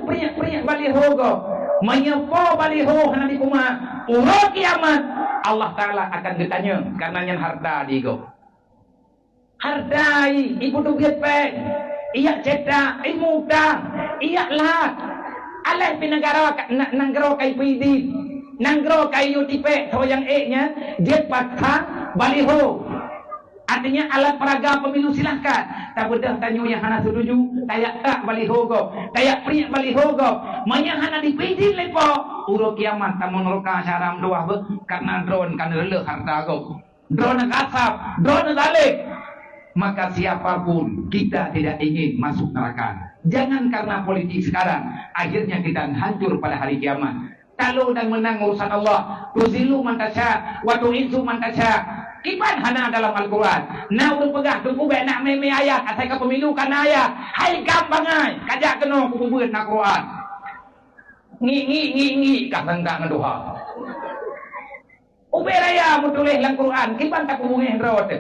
peringat baliho go menyepo baliho hana di kuma uro kiamat Allah Ta'ala akan ditanya karena yang harta digo hartai ibu tu biat pe iya cetak ilmu tang iya lat aleh pinagara nanggro kay pidi nanggro kay utipe so yang nya dia patang baliho artinya alat peraga pemilu silahkan tak bedah tanyo yang hana setuju tayak tak baliho go tayak peringat baliho go manya hana dipidin lepo uro kiamat tamun roka syaram doa karena drone kan lele harta go drone kasap drone balik maka siapapun kita tidak ingin masuk neraka jangan karena politik sekarang akhirnya kita hancur pada hari kiamat kalau dan menang urusan Allah tuzilu mantasya wa tu'izzu mantasya kipan hana dalam Al-Quran na urang pegah tunggu be nak meme ayat asai ka pemilu kana ayat hai gampang ai kajak kena ku beut na Quran ngi ka sangka ngadoha ube raya mutulih lang Quran kipan tak hubungi rawat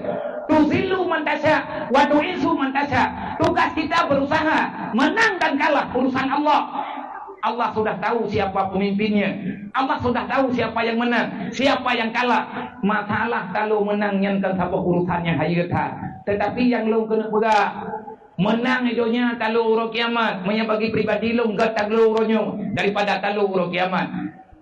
tuzilu mantasya wa tu'izzu mantasya tugas kita berusaha menang dan kalah urusan Allah Allah sudah tahu siapa pemimpinnya Allah sudah tahu siapa yang menang siapa yang kalah masalah kalau menang yang kan sabah urusannya hayata tetapi yang lo kena pegang menang idonya kalau uro kiamat bagi pribadi lo enggak taglo uronyo daripada kalau uro kiamat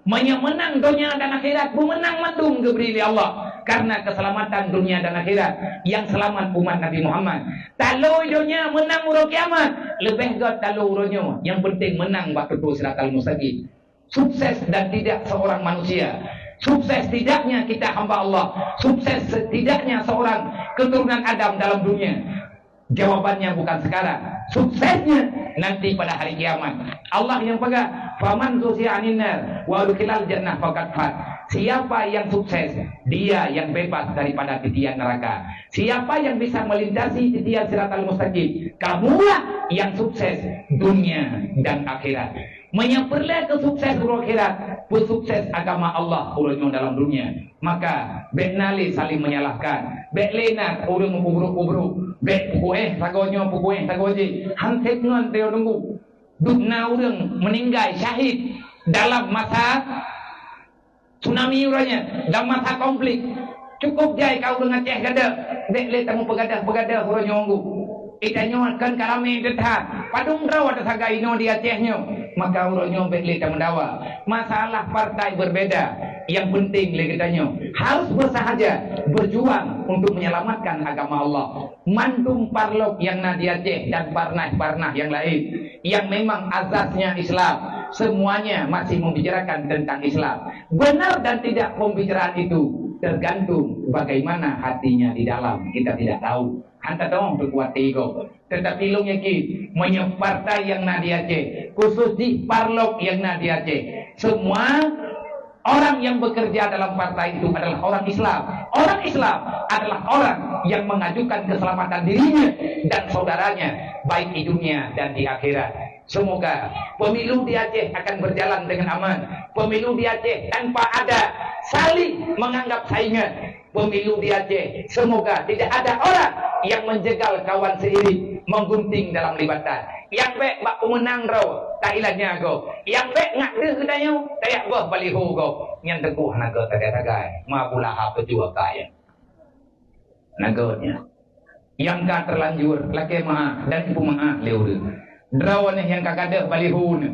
menang dunia dan akhirat menang madum geberi Allah karena keselamatan dunia dan akhirat yang selamat umat Nabi Muhammad talu dunia menang uro kiamat lebih god talu uronyo yang penting menang waktu siratal mustaqim sukses dan tidak seorang manusia sukses tidaknya kita hamba Allah sukses setidaknya seorang keturunan Adam dalam dunia jawabannya bukan sekarang suksesnya nanti pada hari kiamat Allah yang pegang faman zuzi'anin nar wa udkhilal jannah faqad fat siapa yang sukses dia yang bebas daripada titian neraka siapa yang bisa melintasi titian siratal mustaqim kamulah yang sukses dunia dan akhirat menyempurnakan kesukses akhirat sukses agama Allah ulunyo dalam dunia maka beknali saling menyalahkan beklena urung kubruk bek pukuh sagonyo pukuh sagoji hantek ngan teo nunggu dukna urang meninggal syahid dalam masa tsunami uranya dalam masa konflik cukup jai kau dengan Aceh gada dek le tamu pegadah urang nyonggu itanyo kan karame detha padung raw ada saga ino di Acehnya maka urang bek le tamu dawa masalah partai berbeda yang penting le kitanya harus bersahaja berjuang untuk menyelamatkan agama Allah mandum parlok yang di Aceh dan parnah yang lain yang memang azasnya Islam semuanya masih membicarakan tentang Islam benar dan tidak pembicaraan itu tergantung bagaimana hatinya di dalam kita tidak tahu anta dong berkuat ego tetapi lu yakin menyepartai yang di Aceh khusus di parlok yang di Aceh semua orang yang bekerja dalam partai itu adalah orang Islam. Orang Islam adalah orang yang mengajukan keselamatan dirinya dan saudaranya baik di dunia dan di akhirat. Semoga pemilu di Aceh akan berjalan dengan aman. Pemilu di Aceh tanpa ada saling menganggap saingan. Pemilu di Aceh semoga tidak ada orang yang menjegal kawan seiri menggunting dalam libatan. Yang baik bak pemenang raw tak ilahnya go. Yang baik ngak de kedanyo tayak go baliho go. Yang teguh naga tagai ma pula apa jua kaya. Naganya. Yang ka terlanjur laki ma dan ibu ma leureun. Draw ni yang kagade baliho ni.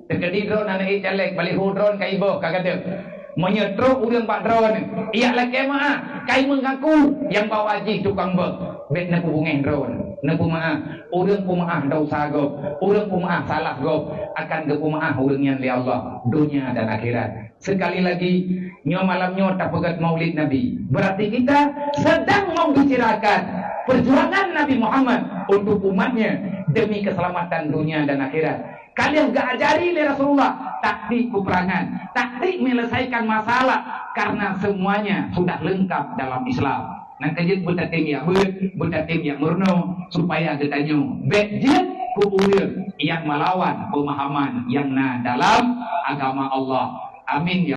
Terjadi drone anak calek baliho drone kai ibo kagade. Menyetro urang pak drone. Iya laki ma kai mengaku yang bawa haji tukang bek. Bet na hubungin drone. Na pumaah urang pumaah daw sagop urang pumaah salah gop akan ke pumaah urang yan li Allah dunia dan akhirat sekali lagi nyo malam nyo tak pegat maulid Nabi berarti kita sedang membicarakan perjuangan Nabi Muhammad untuk umatnya demi keselamatan dunia dan akhirat kalian gak ajari li Rasulullah taktik peperangan taktik menyelesaikan masalah karena semuanya sudah lengkap dalam Islam. Nah kejut bertatim ya bertatim ya murno supaya kita nyu bejit kubuir yang melawan pemahaman yang dalam agama Allah. Amin ya.